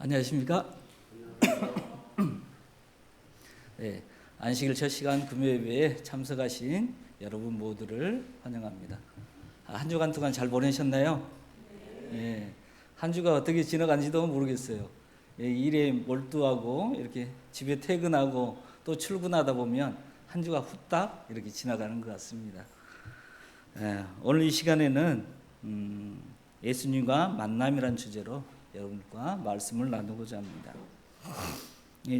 안녕하십니까? 네, 안식일 첫 시간 금요예배에 참석하신 여러분 모두를 환영합니다. 한 주간 동안 잘 보내셨나요? 네, 한 주가 어떻게 지나간지도 모르겠어요. 일에 몰두하고 이렇게 집에 퇴근하고 또 출근하다 보면 한 주가 후딱 이렇게 지나가는 것 같습니다. 오늘 이 시간에는 예수님과 만남이라는 주제로 여러분과 말씀을 나누고자 합니다.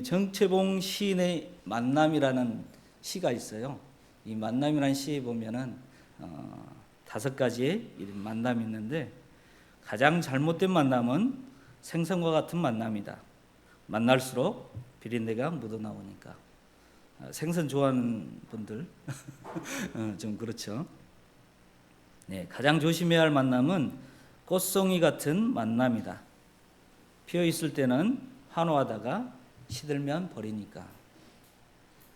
정채봉 시인의 만남이라는 시가 있어요. 이 만남이라는 시에 보면은 5가지의 만남이 있는데, 가장 잘못된 만남은 생선과 같은 만남이다. 만날수록 비린내가 묻어나오니까. 생선 좋아하는 분들 좀 그렇죠. 네, 가장 조심해야 할 만남은 꽃송이 같은 만남이다. 피어 있을 때는 환호하다가 시들면 버리니까.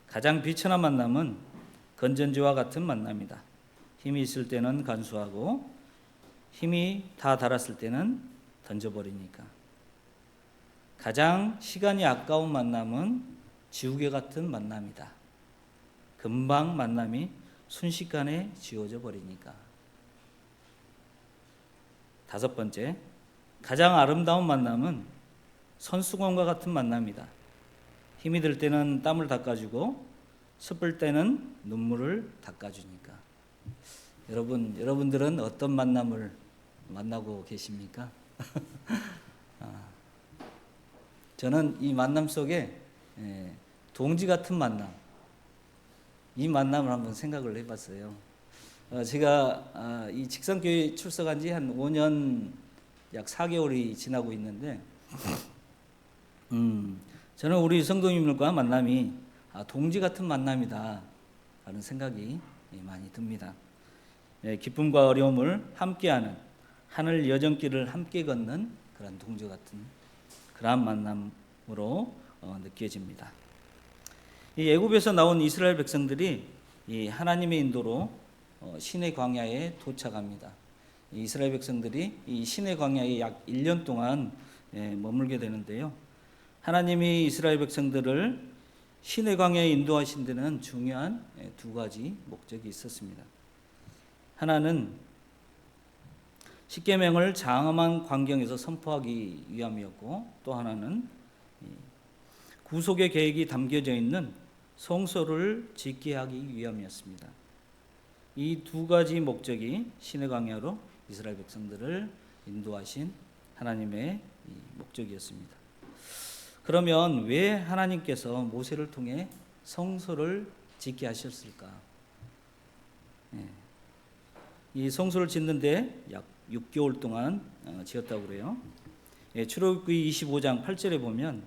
가장 비천한 만남은 건전지와 같은 만남이다. 힘이 있을 때는 간수하고 힘이 다 닳았을 때는 던져버리니까. 가장 시간이 아까운 만남은 지우개 같은 만남이다. 금방 만남이 순식간에 지워져 버리니까. 5번째, 가장 아름다운 만남은 선수건과 같은 만남이다. 힘이 들 때는 땀을 닦아주고 습을 때는 눈물을 닦아주니까. 여러분들은 어떤 만남을 만나고 계십니까? 저는 이 만남 속에 동지 같은 만남, 이 만남을 한번 생각을 해봤어요. 제가 이 직성교회 출석한 지 한 5년 약 4개월이 지나고 있는데, 저는 우리 성도님들과 만남이 동지 같은 만남이다 라는 생각이 많이 듭니다. 기쁨과 어려움을 함께하는, 하늘 여정길을 함께 걷는 그런 동지 같은 그런 만남으로 느껴집니다. 이 애굽에서 나온 이스라엘 백성들이 이 하나님의 인도로 시내 광야에 도착합니다. 이스라엘 백성들이 이 시내 광야에 약 1년 동안 머물게 되는데요. 하나님이 이스라엘 백성들을 시내 광야에 인도하신 데는 중요한 2가지 목적이 있었습니다. 하나는 십계명을 장엄한 광경에서 선포하기 위함이었고, 또 하나는 구속의 계획이 담겨져 있는 성소를 짓게 하기 위함이었습니다. 이 2가지 목적이 시내 광야로 이스라엘 백성들을 인도하신 하나님의 목적이었습니다. 그러면 왜 하나님께서 모세를 통해 성소를 짓게 하셨을까? 이 성소를 짓는데 약 6개월 동안 지었다고 그래요. 출애굽기 25장 8절에 보면,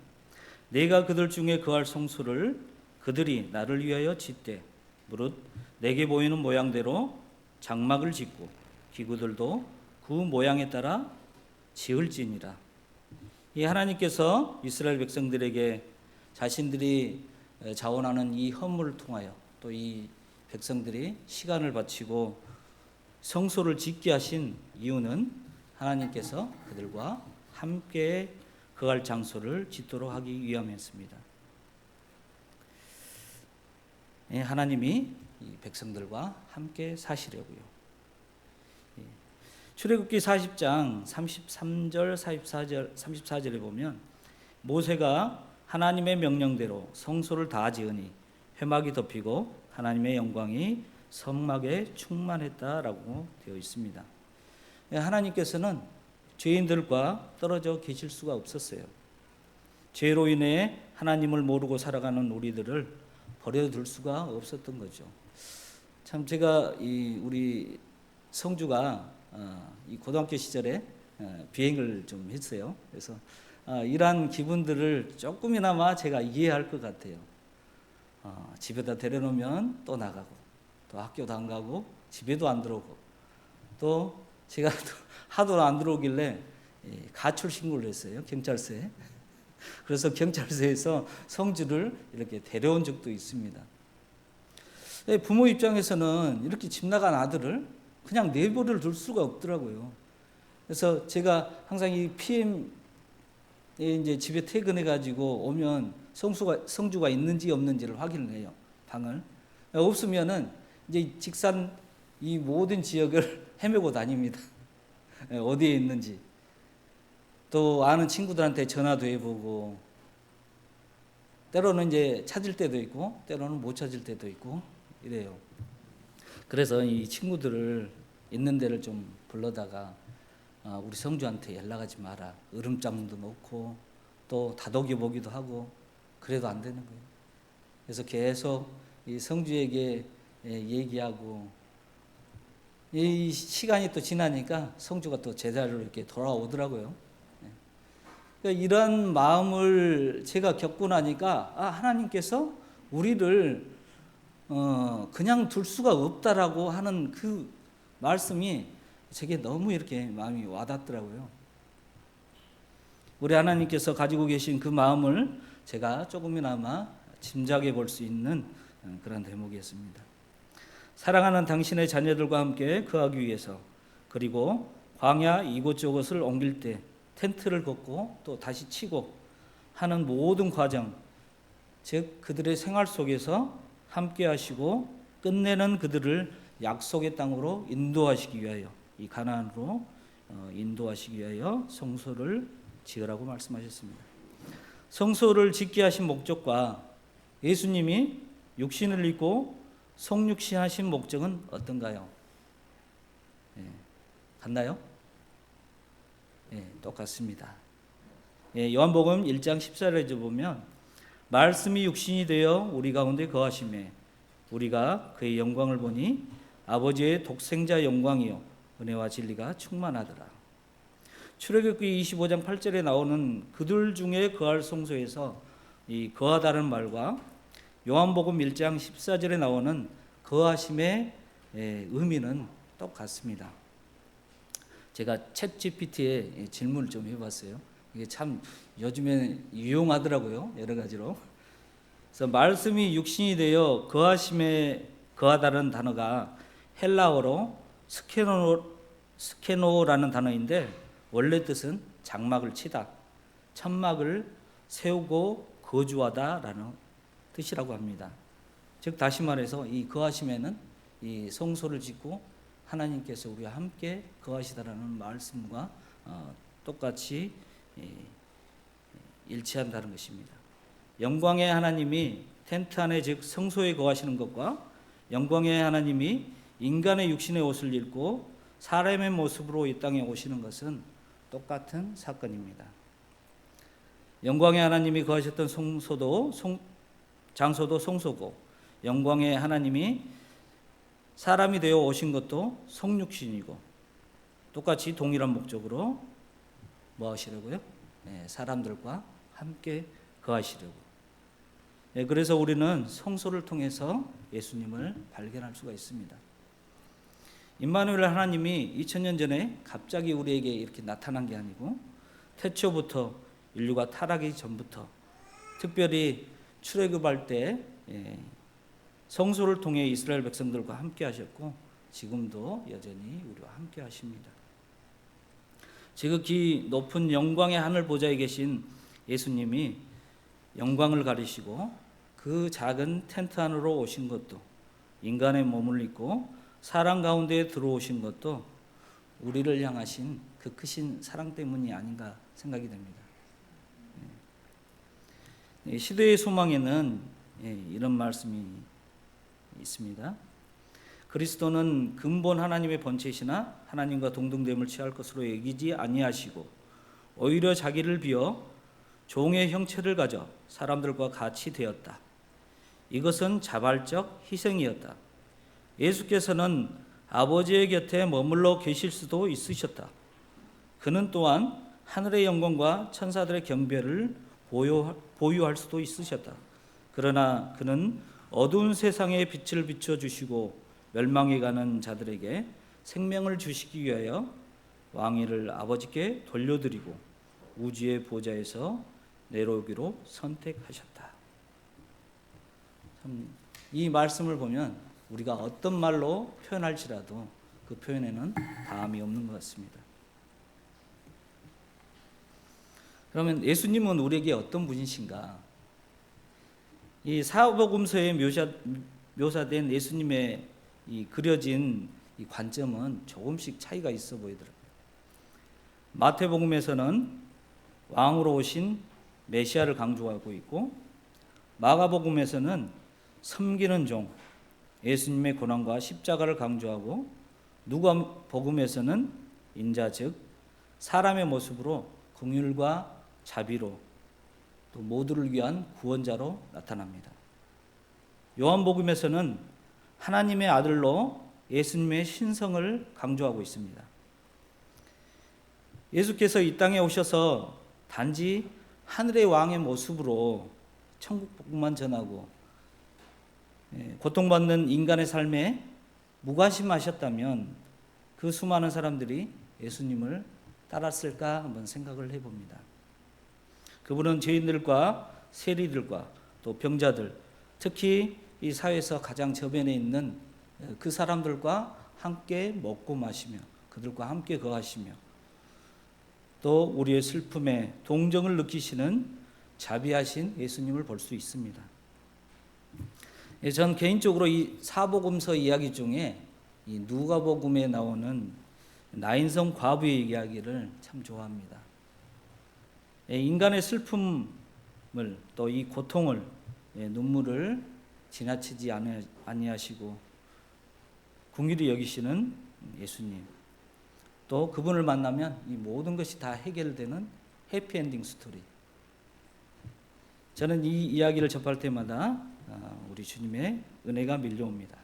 내가 그들 중에 거할 성소를 그들이 나를 위하여 짓되 무릇 내게 보이는 모양대로 장막을 짓고 기구들도 그 모양에 따라 지을지니라. 이 하나님께서 이스라엘 백성들에게 자신들이 자원하는 이 헌물을 통하여 또 이 백성들이 시간을 바치고 성소를 짓게 하신 이유는 하나님께서 그들과 함께 거할 장소를 짓도록 하기 위함이었습니다. 하나님이 이 백성들과 함께 사시려고요. 출애굽기 40장 33절 34절에 보면, 모세가 하나님의 명령대로 성소를 다 지으니 회막이 덮이고 하나님의 영광이 성막에 충만했다라고 되어 있습니다. 하나님께서는 죄인들과 떨어져 계실 수가 없었어요. 죄로 인해 하나님을 모르고 살아가는 우리들을 버려둘 수가 없었던 거죠. 참 제가 우리 성주가 이 고등학교 시절에 비행을 좀 했어요. 그래서 이러한 기분들을 조금이나마 제가 이해할 것 같아요. 집에다 데려놓으면 또 나가고, 또 학교도 안 가고, 집에도 안 들어오고, 또 제가 하도 안 들어오길래 가출 신고를 했어요, 경찰서에. 그래서 경찰서에서 성주를 이렇게 데려온 적도 있습니다. 부모 입장에서는 이렇게 집 나간 아들을 그냥 내버려 둘 수가 없더라고요. 그래서 제가 항상 이 PM 이제 집에 퇴근해 가지고 오면 성주가 있는지 없는지를 확인을 해요. 방을. 없으면은 이제 직산 이 모든 지역을 헤매고 다닙니다. 어디에 있는지. 또 아는 친구들한테 전화도 해보고, 때로는 이제 찾을 때도 있고 때로는 못 찾을 때도 있고 이래요. 그래서 이 친구들을 있는 데를 좀 불러다가 우리 성주한테 연락하지 마라. 으름장도 놓고 또 다독여 보기도 하고 그래도 안 되는 거예요. 그래서 계속 이 성주에게 얘기하고, 이 시간이 또 지나니까 성주가 또 제자리로 이렇게 돌아오더라고요. 그러니까 이런 마음을 제가 겪고 나니까 하나님께서 우리를 그냥 둘 수가 없다라고 하는 그 말씀이 제게 너무 이렇게 마음이 와닿더라고요. 우리 하나님께서 가지고 계신 그 마음을 제가 조금이나마 짐작해 볼 수 있는 그런 대목이었습니다. 사랑하는 당신의 자녀들과 함께 거하기 위해서, 그리고 광야 이곳저곳을 옮길 때 텐트를 걷고 또 다시 치고 하는 모든 과정, 즉 그들의 생활 속에서 함께 하시고 끝내는 그들을 약속의 땅으로 인도하시기 위하여, 이 가나안으로 인도하시기 위하여 성소를 지으라고 말씀하셨습니다. 성소를 짓게 하신 목적과 예수님이 육신을 입고 성육신하신 목적은 어떤가요? 같나요? 똑같습니다. 요한복음 1장 14절에 보면 말씀이 육신이 되어 우리 가운데 거하심에 우리가 그의 영광을 보니 아버지의 독생자 영광이요 은혜와 진리가 충만하더라. 출애굽기 25장 8절에 나오는 그들 중에 거할 성소에서 이 거하다는 말과 요한복음 1장 14절에 나오는 거하심의 의미는 똑같습니다. 제가 챗 GPT에 질문을 좀 해봤어요. 이게 참 요즘에 유용하더라고요. 여러 가지로. 그래서 말씀이 육신이 되어 거하심에 거하다는 단어가 헬라어로 스케노라는 단어인데 원래 뜻은 장막을 치다, 천막을 세우고 거주하다라는 뜻이라고 합니다. 즉 다시 말해서 이 거하심에는 이 성소를 짓고 하나님께서 우리와 함께 거하시다라는 말씀과 똑같이 일치한다는 것입니다. 영광의 하나님이 텐트 안에 즉 성소에 거하시는 것과 영광의 하나님이 인간의 육신의 옷을 입고 사람의 모습으로 이 땅에 오시는 것은 똑같은 사건입니다. 영광의 하나님이 거하셨던 장소도 성소고, 영광의 하나님이 사람이 되어 오신 것도 성육신이고, 똑같이 동일한 목적으로 뭐 하시려고요? 사람들과 함께 거하시려고. 그래서 우리는 성소를 통해서 예수님을 발견할 수가 있습니다. 임마누엘 하나님이 2000년 전에 갑자기 우리에게 이렇게 나타난 게 아니고 태초부터 인류가 타락하기 전부터 특별히 출애굽할 때 성소를 통해 이스라엘 백성들과 함께 하셨고 지금도 여전히 우리와 함께 하십니다. 지극히 높은 영광의 하늘 보좌에 계신 예수님이 영광을 가리시고 그 작은 텐트 안으로 오신 것도, 인간의 몸을 입고 사람 가운데 들어오신 것도 우리를 향하신 그 크신 사랑 때문이 아닌가 생각이 됩니다. 시대의 소망에는 이런 말씀이 있습니다. 그리스도는 근본 하나님의 본체시나 하나님과 동등됨을 취할 것으로 여기지 아니하시고 오히려 자기를 비워 종의 형체를 가져 사람들과 같이 되었다. 이것은 자발적 희생이었다. 예수께서는 아버지의 곁에 머물러 계실 수도 있으셨다. 그는 또한 하늘의 영광과 천사들의 경배를 보유할 수도 있으셨다. 그러나 그는 어두운 세상에 빛을 비춰주시고 멸망해 가는 자들에게 생명을 주시기 위하여 왕위를 아버지께 돌려드리고 우주의 보좌에서 내려오기로 선택하셨다. 참, 이 말씀을 보면 우리가 어떤 말로 표현할지라도 그 표현에는 다함이 없는 것 같습니다. 그러면 예수님은 우리에게 어떤 분이신가? 이 사복음서에 묘사된 예수님의 이 그려진 이 관점은 조금씩 차이가 있어 보이더라고요. 마태복음에서는 왕으로 오신 메시아를 강조하고 있고, 마가복음에서는 섬기는 종, 예수님의 고난과 십자가를 강조하고, 누가복음에서는 인자 즉 사람의 모습으로 긍휼과 자비로 또 모두를 위한 구원자로 나타납니다. 요한복음에서는 하나님의 아들로 예수님의 신성을 강조하고 있습니다. 예수께서 이 땅에 오셔서 단지 하늘의 왕의 모습으로 천국 복음만 전하고 고통받는 인간의 삶에 무관심하셨다면 그 수많은 사람들이 예수님을 따랐을까 한번 생각을 해봅니다. 그분은 죄인들과 세리들과 또 병자들, 특히 이 사회에서 가장 저변에 있는 그 사람들과 함께 먹고 마시며 그들과 함께 거하시며 또 우리의 슬픔에 동정을 느끼시는 자비하신 예수님을 볼 수 있습니다. 전 개인적으로 이 사복음서 이야기 중에 이 누가복음에 나오는 나인성 과부의 이야기를 참 좋아합니다. 인간의 슬픔을 또 이 고통을 눈물을 지나치지 아니하시고 긍휼히 여기시는 예수님, 또 그분을 만나면 이 모든 것이 다 해결되는 해피엔딩 스토리. 저는 이 이야기를 접할 때마다 우리 주님의 은혜가 밀려옵니다.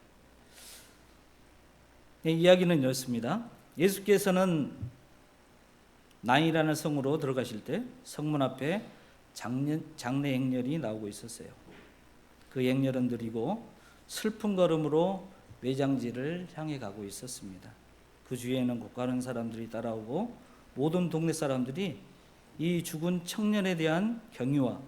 이 이야기는 이렇습니다. 예수께서는 나인이라는 성으로 들어가실 때 성문 앞에 장례 행렬이 나오고 있었어요. 그 행렬은 느리고 슬픈 걸음으로 매장지를 향해 가고 있었습니다. 그 주위에는 곱가는 사람들이 따라오고 모든 동네 사람들이 이 죽은 청년에 대한 경의와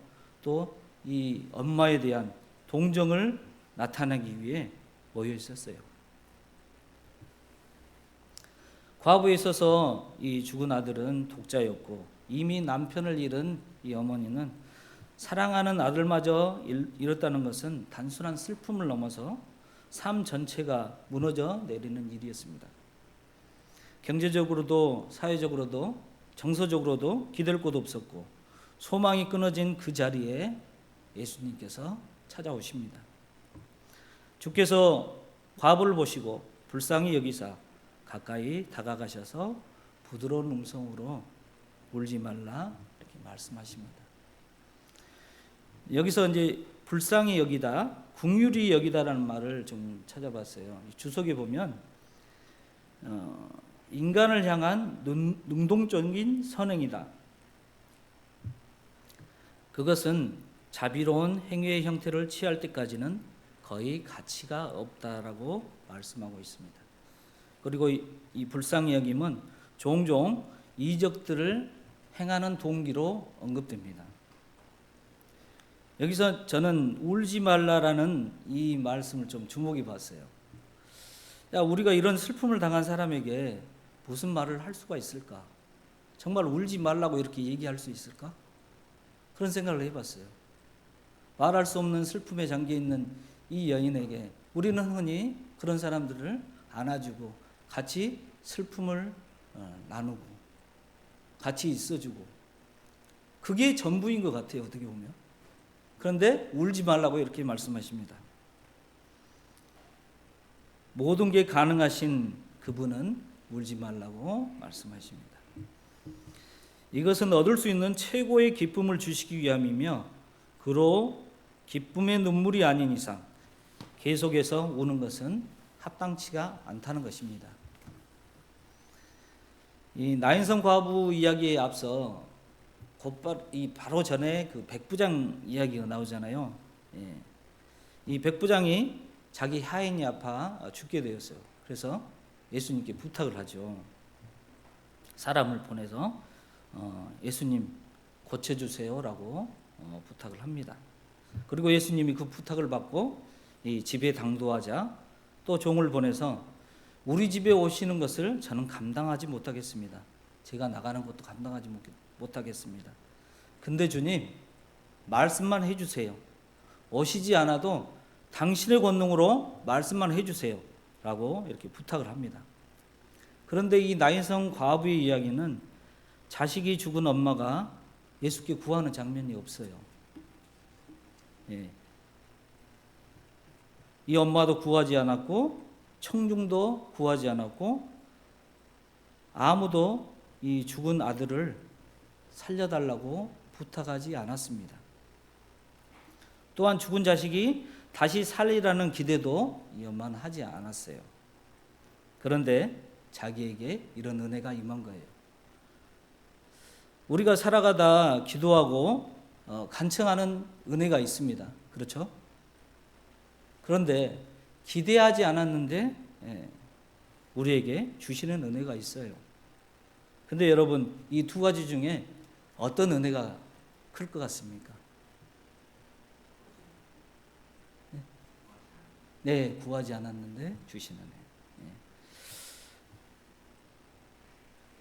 또 이 엄마에 대한 동정을 나타내기 위해 모여 있었어요. 과부에 있어서 이 죽은 아들은 독자였고 이미 남편을 잃은 이 어머니는 사랑하는 아들마저 잃었다는 것은 단순한 슬픔을 넘어서 삶 전체가 무너져 내리는 일이었습니다. 경제적으로도 사회적으로도 정서적으로도 기댈 곳 없었고 소망이 끊어진 그 자리에 예수님께서 찾아오십니다. 주께서 과부를 보시고 불쌍히 여기사 가까이 다가가셔서 부드러운 음성으로 울지 말라 이렇게 말씀하십니다. 여기서 이제 불쌍히 여기다, 긍휼히 여기다라는 말을 좀 찾아봤어요. 주석에 보면 인간을 향한 능동적인 선행이다. 그것은 자비로운 행위의 형태를 취할 때까지는 거의 가치가 없다라고 말씀하고 있습니다. 그리고 이 불쌍히 여김은 종종 이적들을 행하는 동기로 언급됩니다. 여기서 저는 울지 말라라는 이 말씀을 좀 주목해 봤어요. 우리가 이런 슬픔을 당한 사람에게 무슨 말을 할 수가 있을까? 정말 울지 말라고 이렇게 얘기할 수 있을까? 그런 생각을 해봤어요. 말할 수 없는 슬픔에 잠겨있는 이 여인에게 우리는 흔히 그런 사람들을 안아주고 같이 슬픔을 나누고 같이 있어주고 그게 전부인 것 같아요. 어떻게 보면. 그런데 울지 말라고 이렇게 말씀하십니다. 모든 게 가능하신 그분은 울지 말라고 말씀하십니다. 이것은 얻을 수 있는 최고의 기쁨을 주시기 위함이며 그로 기쁨의 눈물이 아닌 이상 계속해서 우는 것은 합당치가 않다는 것입니다. 이 나인성 과부 이야기에 앞서 바로 전에 그 백부장 이야기가 나오잖아요. 이 백부장이 자기 하인이 아파 죽게 되었어요. 그래서 예수님께 부탁을 하죠. 사람을 보내서 예수님 고쳐주세요라고 부탁을 합니다. 그리고 예수님이 그 부탁을 받고 이 집에 당도하자 또 종을 보내서 우리 집에 오시는 것을 저는 감당하지 못하겠습니다. 제가 나가는 것도 감당하지 못하겠습니다. 근데 주님, 말씀만 해주세요. 오시지 않아도 당신의 권능으로 말씀만 해주세요. 라고 이렇게 부탁을 합니다. 그런데 이 나인성 과부의 이야기는 자식이 죽은 엄마가 예수께 구하는 장면이 없어요. 예. 이 엄마도 구하지 않았고 청중도 구하지 않았고 아무도 이 죽은 아들을 살려달라고 부탁하지 않았습니다. 또한 죽은 자식이 다시 살리라는 기대도 이 엄마는 하지 않았어요. 그런데 자기에게 이런 은혜가 임한 거예요. 우리가 살아가다 기도하고 간청하는 은혜가 있습니다. 그렇죠? 그런데 기대하지 않았는데 우리에게 주시는 은혜가 있어요. 근데 여러분, 이 두 가지 중에 어떤 은혜가 클 것 같습니까? 네, 구하지 않았는데 주시는 은혜.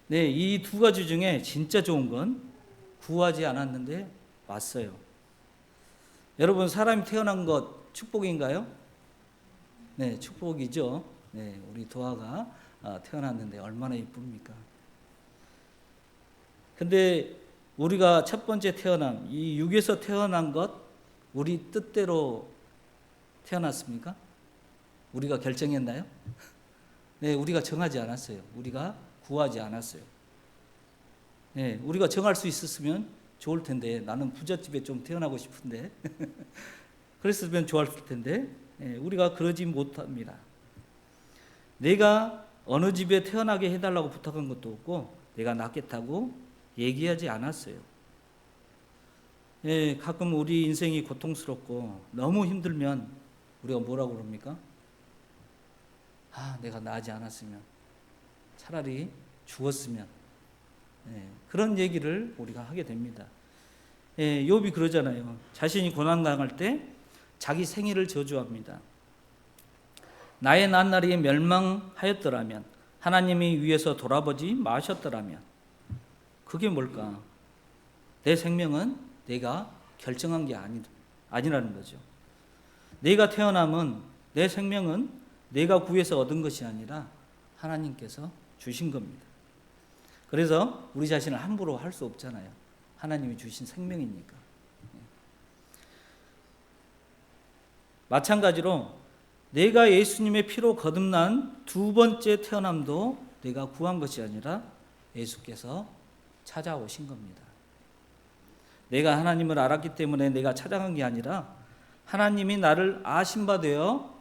네, 이 두 가지 중에 진짜 좋은 건 구하지 않았는데 왔어요. 여러분, 사람이 태어난 것 축복인가요? 네, 축복이죠. 네, 우리 도아가 태어났는데 얼마나 이쁩니까? 근데 우리가 첫 번째 태어남, 이 육에서 태어난 것, 우리 뜻대로 태어났습니까? 우리가 결정했나요? 네, 우리가 정하지 않았어요. 우리가 구하지 않았어요. 네, 우리가 정할 수 있었으면 좋을 텐데, 나는 부잣집에 좀 태어나고 싶은데 그랬으면 좋았을 텐데, 우리가 그러지 못합니다. 내가 어느 집에 태어나게 해달라고 부탁한 것도 없고 내가 낳겠다고 얘기하지 않았어요. 가끔 우리 인생이 고통스럽고 너무 힘들면 우리가 뭐라고 그럽니까? 내가 낳지 않았으면, 차라리 죽었으면, 그런 얘기를 우리가 하게 됩니다. 욥이 그러잖아요. 자신이 고난당할 때 자기 생일을 저주합니다. 나의 낱날이 멸망하였더라면, 하나님이 위에서 돌아보지 마셨더라면. 그게 뭘까? 내 생명은 내가 결정한 게 아니라는 거죠. 내가 태어남은, 내 생명은 내가 구해서 얻은 것이 아니라 하나님께서 주신 겁니다. 그래서 우리 자신을 함부로 할 수 없잖아요. 하나님이 주신 생명이니까. 마찬가지로 내가 예수님의 피로 거듭난 두 번째 태어남도 내가 구한 것이 아니라 예수께서 찾아오신 겁니다. 내가 하나님을 알았기 때문에 내가 찾아간 게 아니라 하나님이 나를 아신 바 되어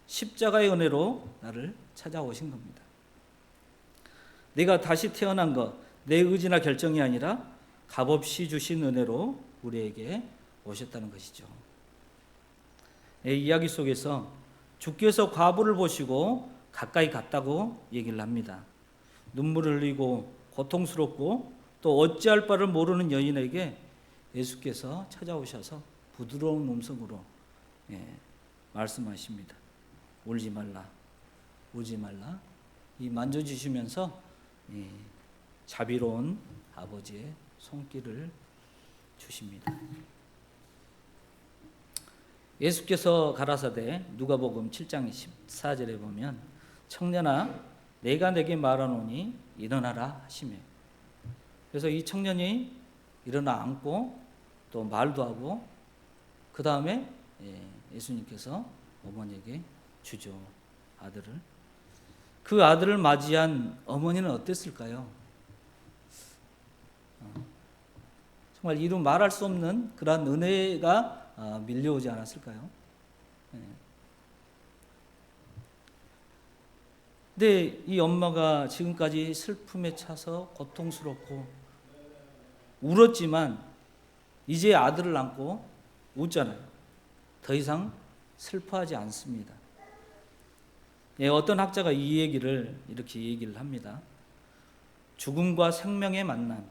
십자가의 은혜로 나를 찾아오신 겁니다. 내가 다시 태어난 것, 내 의지나 결정이 아니라 값없이 주신 은혜로 우리에게 오셨다는 것이죠. 이 이야기 속에서 주께서 과부를 보시고 가까이 갔다고 얘기를 합니다. 눈물을 흘리고 고통스럽고 또 어찌할 바를 모르는 여인에게 예수께서 찾아오셔서 부드러운 음성으로 말씀하십니다. 울지 말라, 우지 말라. 이 만져주시면서 자비로운 아버지의 손길을 주십니다. 예수께서 가라사대 누가복음 7장 14절에 보면 청년아 내가 내게 말하노니 일어나라 하시며, 그래서 이 청년이 일어나 앉고 또 말도 하고 그 다음에 예수님께서 어머니에게 주죠, 아들을. 그 아들을 맞이한 어머니는 어땠을까요? 정말 이루 말할 수 없는 그런 은혜가 밀려오지 않았을까요? 근데 이 엄마가 지금까지 슬픔에 차서 고통스럽고 울었지만 이제 아들을 안고 웃잖아요. 더 이상 슬퍼하지 않습니다. 어떤 학자가 이 얘기를 이렇게 얘기를 합니다. 죽음과 생명의 만남.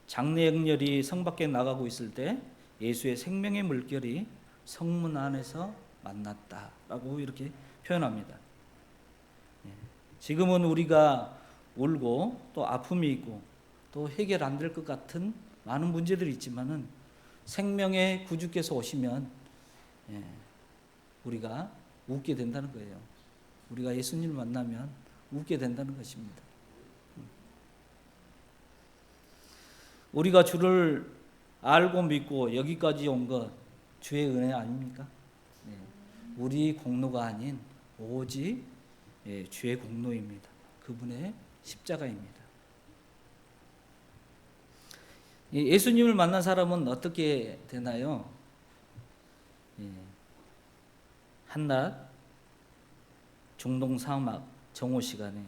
장례 행렬이 성 밖에 나가고 있을 때 예수의 생명의 물결이 성문 안에서 만났다라고 이렇게 표현합니다. 지금은 우리가 울고 또 아픔이 있고 또 해결 안 될 것 같은 많은 문제들이 있지만은 생명의 구주께서 오시면 우리가 웃게 된다는 거예요. 우리가 예수님을 만나면 웃게 된다는 것입니다. 우리가 주를 알고 믿고 여기까지 온 것 주의 은혜 아닙니까? 우리 공로가 아닌 오직 주의 공로입니다. 그분의 십자가입니다. 예수님을 만난 사람은 어떻게 되나요? 한낮 중동 사막 정오 시간에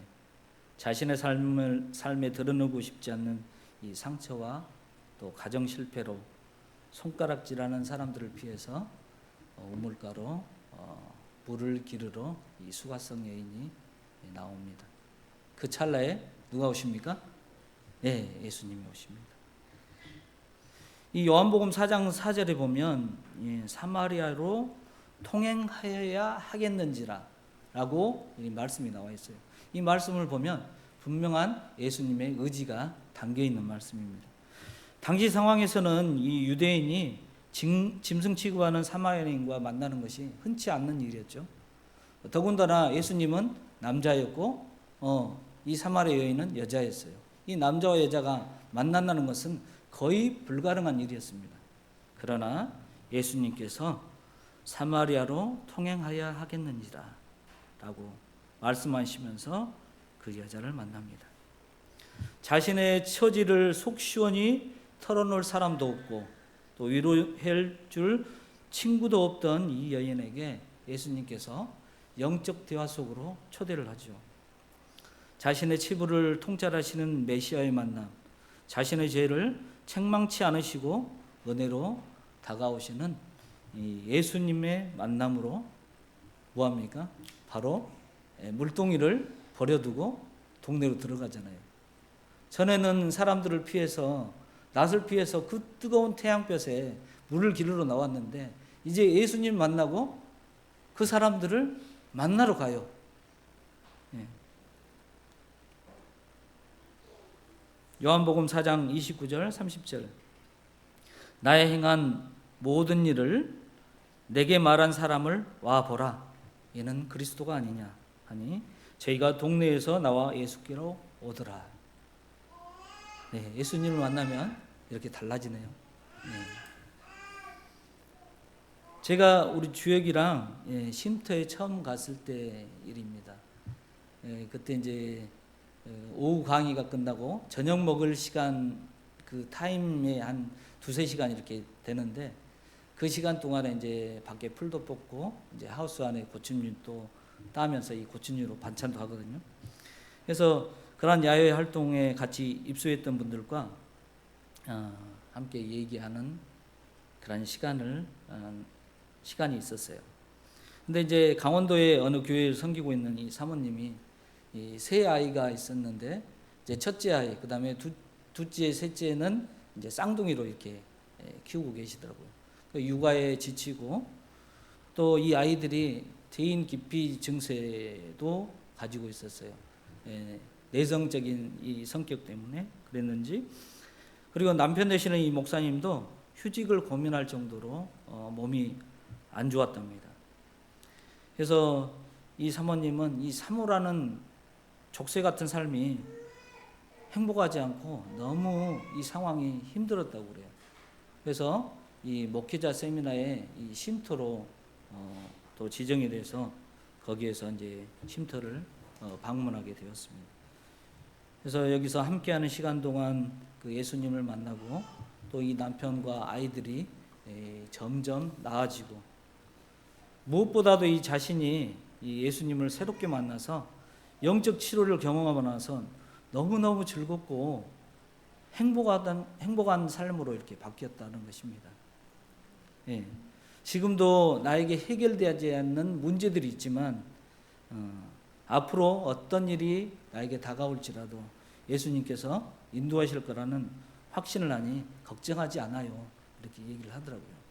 자신의 삶에 드러내고 싶지 않는 이 상처와 또 가정 실패로 손가락질하는 사람들을 피해서 우물가로 물을 기르러 이 수가성 여인이 나옵니다. 그 찰나에 누가 오십니까? 예수님이 오십니다. 이 요한복음 4장 4절에 보면 사마리아로 통행하여야 하겠는지라 라고 이 말씀이 나와 있어요. 이 말씀을 보면 분명한 예수님의 의지가 담겨 있는 말씀입니다. 당시 상황에서는 이 유대인이 짐승 취급하는 사마리아인과 만나는 것이 흔치 않는 일이었죠. 더군다나 예수님은 남자였고 이 사마리아 여인은 여자였어요. 이 남자와 여자가 만난다는 것은 거의 불가능한 일이었습니다. 그러나 예수님께서 사마리아로 통행하여야 하겠는지라 라고 말씀하시면서 그 여자를 만납니다. 자신의 처지를 속 시원히 털어놓을 사람도 없고 또 위로할 줄 친구도 없던 이 여인에게 예수님께서 영적 대화 속으로 초대를 하죠. 자신의 치부를 통찰하시는 메시아의 만남, 자신의 죄를 책망치 않으시고 은혜로 다가오시는 이 예수님의 만남으로 뭐합니까? 바로 물동이를 버려두고 동네로 들어가잖아요. 전에는 사람들을 피해서 낯을 피해서 그 뜨거운 태양볕에 물을 기르러 나왔는데 이제 예수님 만나고 그 사람들을 만나러 가요. 요한복음 4장 29절 30절 나의 행한 모든 일을 내게 말한 사람을 와보라. 얘는 그리스도가 아니냐 하니 저희가 동네에서 나와 예수께로 오더라. 예수님을 만나면 이렇게 달라지네요. 제가 우리 주혁이랑 쉼터에 처음 갔을 때 일입니다. 그때 이제 오후 강의가 끝나고 저녁 먹을 시간 그 타임에 한 2-3시간 이렇게 되는데 그 시간 동안에 이제 밖에 풀도 뽑고 이제 하우스 안에 고추잎 또 따면서 이 고추잎으로 반찬도 하거든요. 그래서 그런 야외 활동에 같이 입소했던 분들과 함께 얘기하는 그런 시간이 있었어요. 근데 이제 강원도의 어느 교회를 섬기고 있는 이 사모님이 이 세 아이가 있었는데 이제 첫째 아이, 그다음에 둘째, 셋째는 이제 쌍둥이로 이렇게 키우고 계시더라고요. 육아에 지치고 또 이 아이들이 대인 기피 증세도 가지고 있었어요. 내성적인 이 성격 때문에 그랬는지, 그리고 남편 되시는 이 목사님도 휴직을 고민할 정도로 몸이 안 좋았답니다. 그래서 이 사모님은 이 사모라는 족쇄 같은 삶이 행복하지 않고 너무 이 상황이 힘들었다고 그래요. 그래서 이 목회자 세미나에 이 쉼터로 또 지정이 돼서 거기에서 이제 쉼터를 방문하게 되었습니다. 그래서 여기서 함께하는 시간 동안 그 예수님을 만나고 또 이 남편과 아이들이 점점 나아지고, 무엇보다도 이 자신이 이 예수님을 새롭게 만나서 영적 치료를 경험하고 나서 너무너무 즐겁고 행복한 삶으로 이렇게 바뀌었다는 것입니다. 지금도 나에게 해결되지 않는 문제들이 있지만 앞으로 어떤 일이 나에게 다가올지라도 예수님께서 인도하실 거라는 확신을 하니 걱정하지 않아요. 이렇게 얘기를 하더라고요.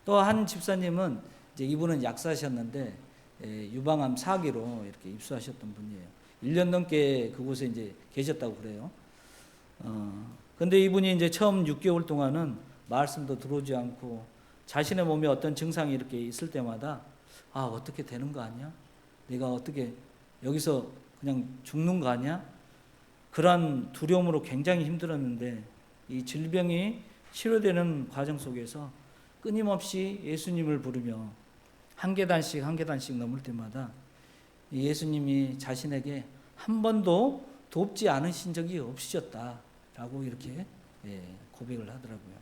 또 한 집사님은 이제 이분은 약사셨는데 유방암 4기로 이렇게 입수하셨던 분이에요. 1년 넘게 그곳에 이제 계셨다고 그래요. 근데 이분이 이제 처음 6개월 동안은 말씀도 들어오지 않고 자신의 몸에 어떤 증상이 이렇게 있을 때마다 아, 어떻게 되는 거 아니야? 내가 어떻게 여기서 그냥 죽는 거 아니야? 그러한 두려움으로 굉장히 힘들었는데 이 질병이 치료되는 과정 속에서 끊임없이 예수님을 부르며 한 계단씩 한 계단씩 넘을 때마다 예수님이 자신에게 한 번도 돕지 않으신 적이 없으셨다라고 이렇게 고백을 하더라고요.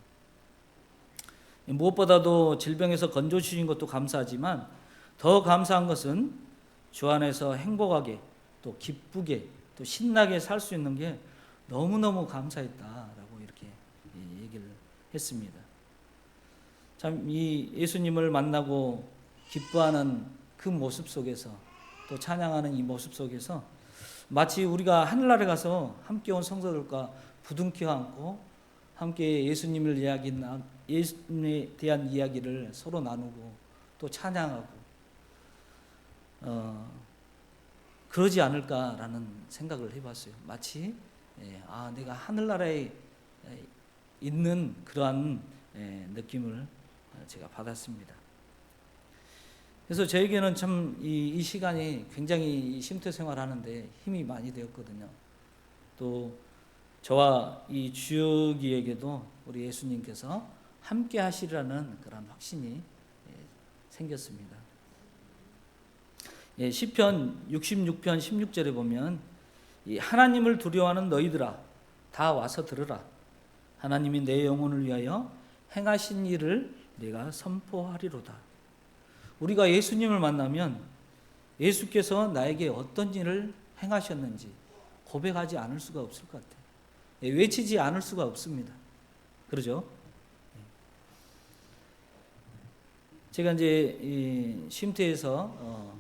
무엇보다도 질병에서 건져주신 것도 감사하지만 더 감사한 것은 주 안에서 행복하게 또 기쁘게 또 신나게 살 수 있는 게 너무너무 감사했다라고 이렇게 얘기를 했습니다. 참 이 예수님을 만나고 기뻐하는 그 모습 속에서 또 찬양하는 이 모습 속에서 마치 우리가 하늘나라에 가서 함께 온 성도들과 부둥켜 안고 함께 예수님에 대한 이야기를 서로 나누고 또 찬양하고 그러지 않을까라는 생각을 해봤어요. 마치 내가 하늘나라에 있는 그러한 느낌을 제가 받았습니다. 그래서 저에게는 참 이 시간이 굉장히 쉼터 생활하는데 힘이 많이 되었거든요. 또 저와 이 주혁이에게도 우리 예수님께서 함께 하시리라는 그런 확신이 생겼습니다. 시편 66편 16절에 보면 이 하나님을 두려워하는 너희들아 다 와서 들으라. 하나님이 내 영혼을 위하여 행하신 일을 내가 선포하리로다. 우리가 예수님을 만나면 예수께서 나에게 어떤 일을 행하셨는지 고백하지 않을 수가 없을 것 같아요. 외치지 않을 수가 없습니다. 그러죠? 제가 이제 이 쉼터에서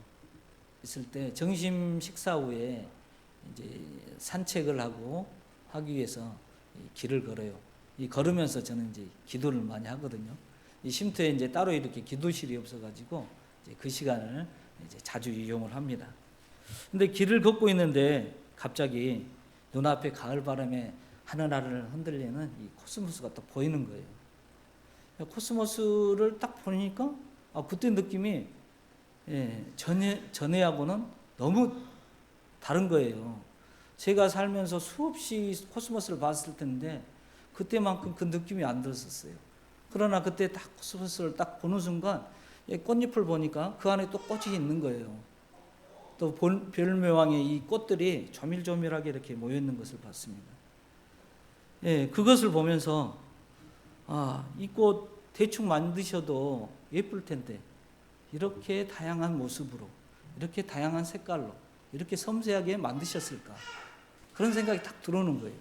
있을 때 점심 식사 후에 이제 산책을 하기 위해서 길을 걸어요. 이 걸으면서 저는 이제 기도를 많이 하거든요. 이 쉼터에 이제 따로 이렇게 기도실이 없어가지고 이제 그 시간을 이제 자주 이용을 합니다. 근데 길을 걷고 있는데 갑자기 눈앞에 가을 바람에 하늘하늘 흔들리는 이 코스모스가 딱 보이는 거예요. 코스모스를 딱 보니까 그때 느낌이 전에하고는 너무 다른 거예요. 제가 살면서 수없이 코스모스를 봤을 텐데 그때만큼 그 느낌이 안 들었었어요. 그러나 그때 딱 코스모스를 딱 보는 순간 꽃잎을 보니까 그 안에 또 꽃이 있는 거예요. 또 별묘왕의 이 꽃들이 조밀조밀하게 이렇게 모여 있는 것을 봤습니다. 그것을 보면서 이 꽃 대충 만드셔도 예쁠 텐데 이렇게 다양한 모습으로 이렇게 다양한 색깔로 이렇게 섬세하게 만드셨을까 그런 생각이 딱 들어오는 거예요.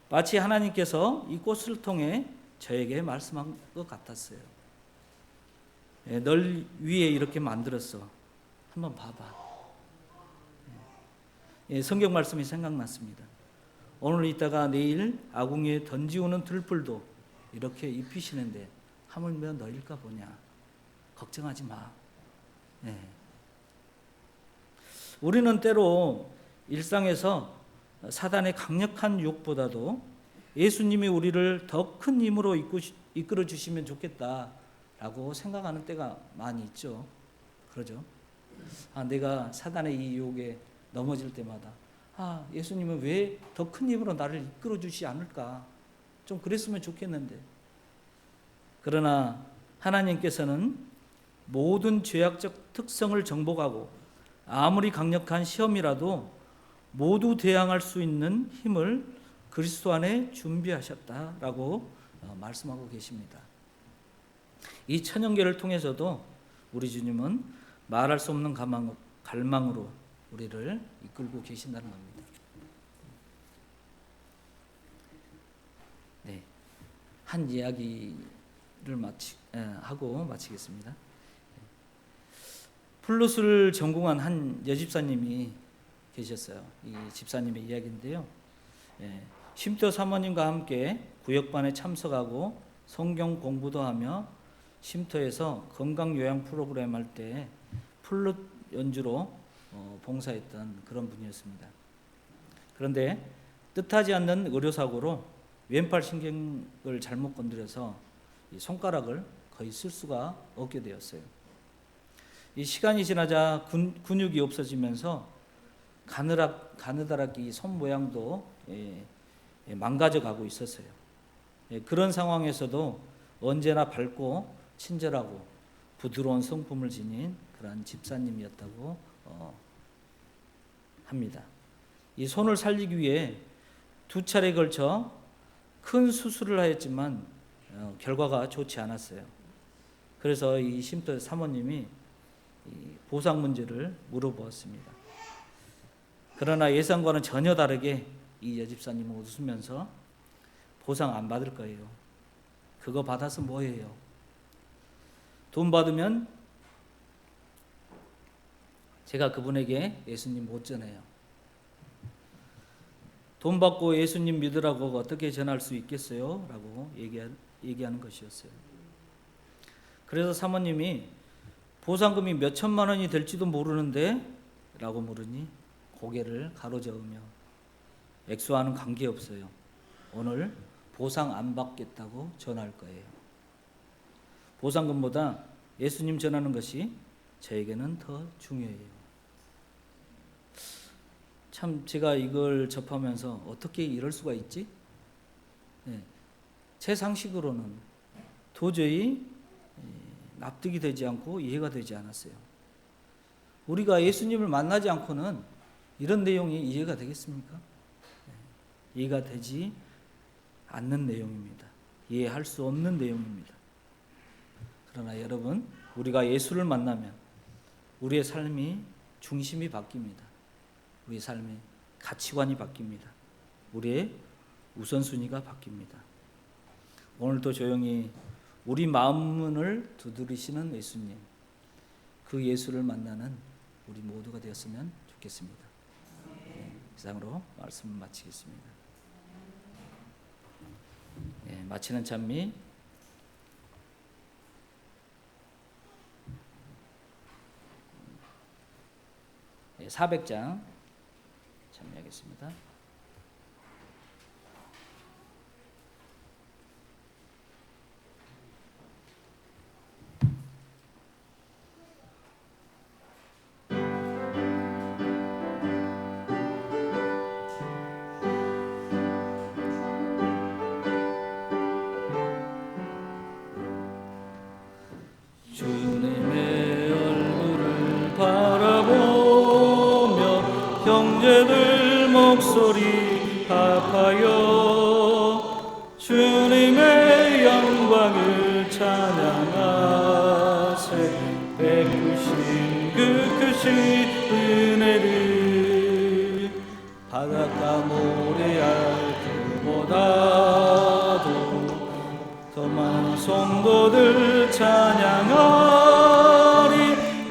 마치 하나님께서 이 꽃을 통해 저에게 말씀한 것 같았어요. 널 위에 이렇게 만들었어. 한번 봐봐. 성경 말씀이 생각났습니다. 오늘 있다가 내일 아궁이에 던지오는 들풀도 이렇게 입히시는데 하물며 너일까 보냐. 걱정하지 마. 우리는 때로 일상에서 사단의 강력한 유혹보다도 예수님이 우리를 더 큰 힘으로 이끌어 주시면 좋겠다라고 생각하는 때가 많이 있죠. 그러죠? 내가 사단의 이 유혹에 넘어질 때마다 예수님은 왜 더 큰 힘으로 나를 이끌어 주시지 않을까? 좀 그랬으면 좋겠는데. 그러나 하나님께서는 모든 죄악적 특성을 정복하고 아무리 강력한 시험이라도 모두 대항할 수 있는 힘을 그리스도 안에 준비하셨다라고 말씀하고 계십니다. 이 천연계를 통해서도 우리 주님은 말할 수 없는 갈망으로 우리를 이끌고 계신다는 겁니다. 한 이야기를 하고 마치겠습니다. 플룻을 전공한 한 여집사님이 계셨어요. 이 집사님의 이야기인데요. 쉼터 사모님과 함께 구역반에 참석하고 성경 공부도 하며 쉼터에서 건강요양 프로그램 할 때 플룻 연주로 봉사했던 그런 분이었습니다. 그런데 뜻하지 않는 의료사고로 왼팔 신경을 잘못 건드려서 이 손가락을 거의 쓸 수가 없게 되었어요. 이 시간이 지나자 근육이 없어지면서 가느다랗게 손 모양도 망가져 가고 있었어요. 그런 상황에서도 언제나 밝고 친절하고 부드러운 성품을 지닌 그런 집사님이었다고 합니다. 이 손을 살리기 위해 2차례에 걸쳐 큰 수술을 하였지만 결과가 좋지 않았어요. 그래서 이 쉼터 사모님이 보상 문제를 물어보았습니다. 그러나 예상과는 전혀 다르게 이 여집사님은 웃으면서 보상 안 받을 거예요. 그거 받아서 뭐예요? 돈 받으면 제가 그분에게 예수님 못 전해요. 돈 받고 예수님 믿으라고 어떻게 전할 수 있겠어요? 라고 얘기하는 것이었어요. 그래서 사모님이 보상금이 몇 천만 원이 될지도 모르는데? 라고 물으니 고개를 가로저으며 액수와는 관계없어요. 오늘 보상 안 받겠다고 전할 거예요. 보상금보다 예수님 전하는 것이 저에게는 더 중요해요. 참 제가 이걸 접하면서 어떻게 이럴 수가 있지? 제 상식으로는 도저히 납득이 되지 않고 이해가 되지 않았어요. 우리가 예수님을 만나지 않고는 이런 내용이 이해가 되겠습니까? 이해가 되지 않는 내용입니다. 이해할 수 없는 내용입니다. 그러나 여러분, 우리가 예수를 만나면 우리의 삶이 중심이 바뀝니다. 우리의 삶의 가치관이 바뀝니다. 우리의 우선순위가 바뀝니다. 오늘도 조용히 우리 마음문을 두드리시는 예수님, 그 예수를 만나는 우리 모두가 되었으면 좋겠습니다. 이상으로 말씀을 마치겠습니다. 마치는 찬미 400장 참여하겠습니다. 주님의 얼굴을 바라보며 형제들 목소리 합하여 주님의 영광을 찬양하세. 베푸신 그 크신 은혜를 바닷가 모래알 그보다도 더 많은 성도들 찬양하리.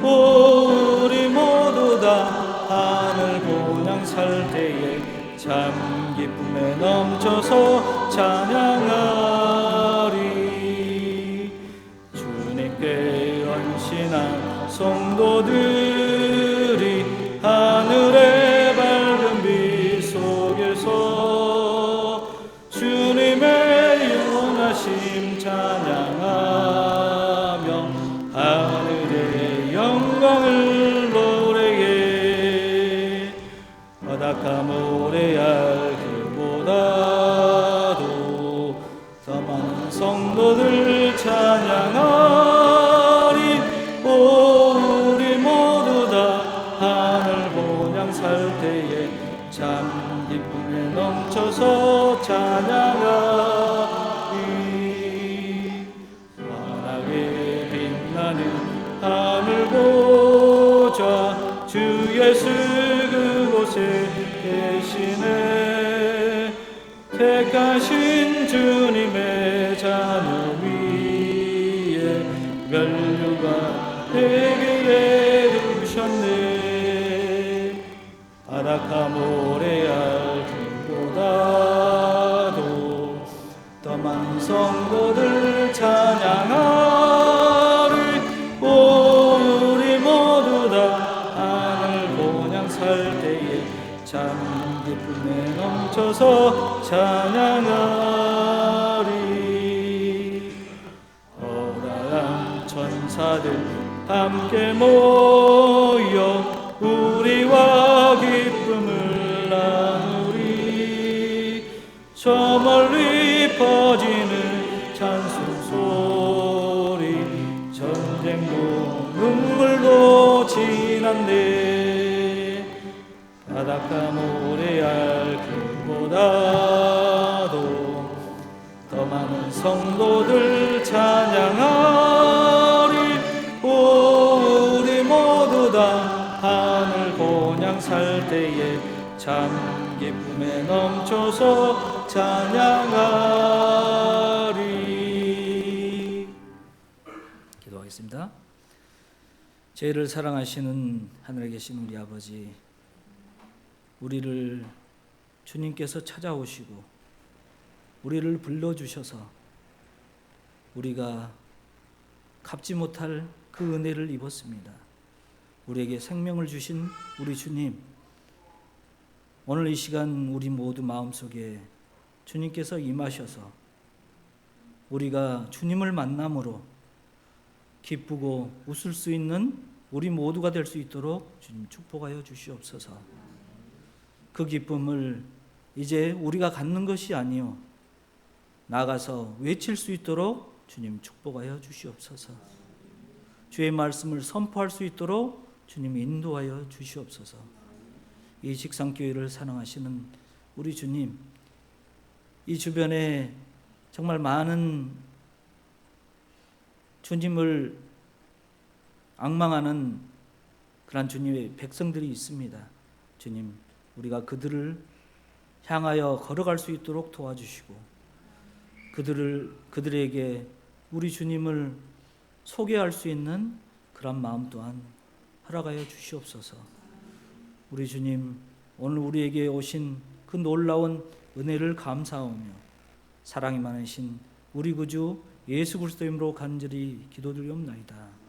우리 모두 다 하늘 본향 살 때에 참 기쁨에 넘쳐서 찬양하리. 주님께 헌신한 성도들이 하늘의 밝은 빛 속에서 주님의 영하심 찬양하며 하늘의 영광을 노래해. 바닷가 모래알 그보다도 더 많은 성도들 찬양하리. 우리 모두 다 하늘 본향 살 때에 참 기쁨에 넘쳐서 찬양하리. 환하게 빛나는 하늘 보좌 주 예수 그곳에 계시네. 택하신 주님의 자녀 위에 면류가 되게 두셨네. 바닷가 모래알 보다도 더 많은 성도들 찬양하리. 우리 모두 다 하늘 본향 살 때에 참 참 기쁨에 넘쳐서 찬양하리. 어라람 천사들 함께 모여 우리와 기쁨을 나누리. 저 멀리 퍼지는 찬송 소리, 전쟁도 눈물도 지났네. 바닷가 모래알 길보다도 더 많은 성도들 찬양하리. 우리 모두 다 하늘 본향 살 때에 참 기쁨에 넘쳐서 찬양하리. 기도하겠습니다. 저희를 사랑하시는 하늘에 계신 우리 아버지, 우리를 주님께서 찾아오시고 우리를 불러주셔서 우리가 갚지 못할 그 은혜를 입었습니다. 우리에게 생명을 주신 우리 주님, 오늘 이 시간 우리 모두 마음속에 주님께서 임하셔서 우리가 주님을 만남으로 기쁘고 웃을 수 있는 우리 모두가 될 수 있도록 주님 축복하여 주시옵소서. 그 기쁨을 이제 우리가 갖는 것이 아니요 나가서 외칠 수 있도록 주님 축복하여 주시옵소서. 주의 말씀을 선포할 수 있도록 주님 인도하여 주시옵소서. 이 직상교회를 사랑하시는 우리 주님, 이 주변에 정말 많은 주님을 앙망하는 그런 주님의 백성들이 있습니다. 주님, 우리가 그들을 향하여 걸어갈 수 있도록 도와주시고 그들에게 우리 주님을 소개할 수 있는 그런 마음 또한 허락하여 주시옵소서. 우리 주님, 오늘 우리에게 오신 그 놀라운 은혜를 감사하며 사랑이 많으신 우리 구주 예수 그리스도 이름으로 간절히 기도드리옵나이다.